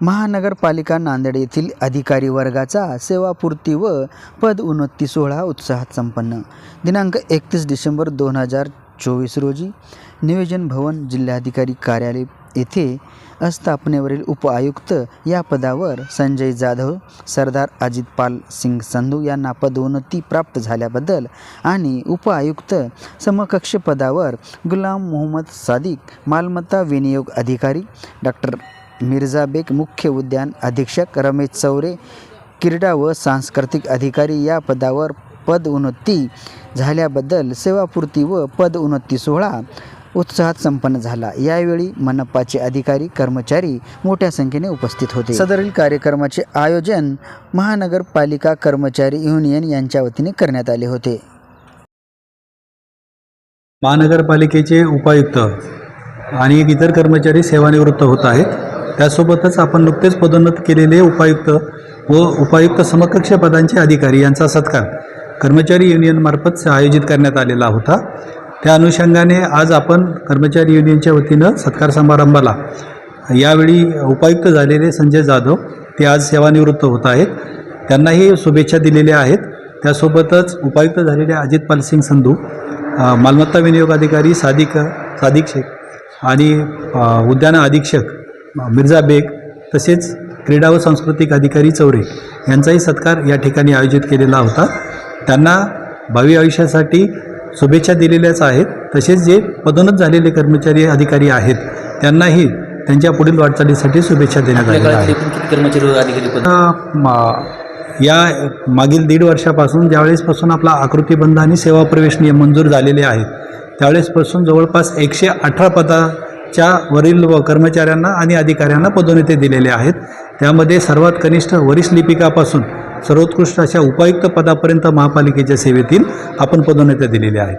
महानगरपालिका नांदेड येथील अधिकारी वर्गाचा सेवापूर्ती व पद उन्नती सोहळा उत्साहात संपन्न. दिनांक 31 डिसेंबर 2024 रोजी नियोजन भवन जिल्हाधिकारी कार्यालय येथे स्थापनेवरील उपआयुक्त या पदावर संजय जाधव, सरदार अजितपाल सिंग संधू यांना पदोन्नती प्राप्त झाल्याबद्दल आणि उपआयुक्त समकक्ष पदावर गुलाम मोहम्मद सादिक, मालमत्ता विनियोग अधिकारी डॉक्टर मिर्झा बेग, मुख्य उद्यान अधीक्षक रमेश चौरे, क्रीडा व सांस्कृतिक अधिकारी या पदावर पदोन्नती झाल्याबद्दल सेवापूर्ती व पदोन्नती सोहळा उत्साहात संपन्न झाला. यावेळी मनपाचे अधिकारी कर्मचारी मोठ्या संख्येने उपस्थित होते. सदरील कार्यक्रमाचे आयोजन महानगरपालिका कर्मचारी युनियन यांच्या वतीने करण्यात आले होते. महानगरपालिकेचे उपायुक्त आणि इतर कर्मचारी सेवानिवृत्त होत आहेत. त्यासोबतच आपण नुकतेच पदोन्नत केलेले उपायुक्त व उपायुक्त समकक्ष पदांचे अधिकारी यांचा सत्कार कर्मचारी युनियनमार्फत आयोजित करण्यात आलेला होता. त्या अनुषंगाने आज आपण कर्मचारी युनियनच्या वतीनं सत्कार समारंभाला यावेळी उपायुक्त झालेले संजय जाधव ते आज सेवानिवृत्त होत आहेत, त्यांनाही शुभेच्छा दिलेल्या आहेत. त्यासोबतच उपायुक्त झालेले अजितपाल सिंग संधू, मालमत्ता विनियोग अधिकारी सादिक शेख आणि उद्यान अधीक्षक मिर्झा बेग तसेच क्रीडा व सांस्कृतिक अधिकारी चौरे यांचाही सत्कार या ठिकाणी आयोजित केलेला होता. त्यांना भावी आयुष्यासाठी शुभेच्छा दिलेल्याच आहेत. तसेच जे पदोन्नत झालेले कर्मचारी अधिकारी आहेत त्यांनाही त्यांच्या पुढील वाटचालीसाठी शुभेच्छा देण्यात आलेल्या आहेत. या मागील 1.5 वर्षापासून ज्यावेळेसपासून आपला आकृतीबंध आणि सेवा प्रवेश नियम मंजूर झालेले आहेत त्यावेळेसपासून जवळपास 118 पदाच्या वरील कर्मचाऱ्यांना आणि अधिकाऱ्यांना पदोन्नती दिलेल्या आहेत. त्यामध्ये सर्वात कनिष्ठ वरिष्ठ लिपिकापासून सर्वोत्कृष्ट अशा उपायुक्त पदापर्यंत महापालिकेच्या सेवेतील आपण पदोन्नत्या दिलेल्या आहेत.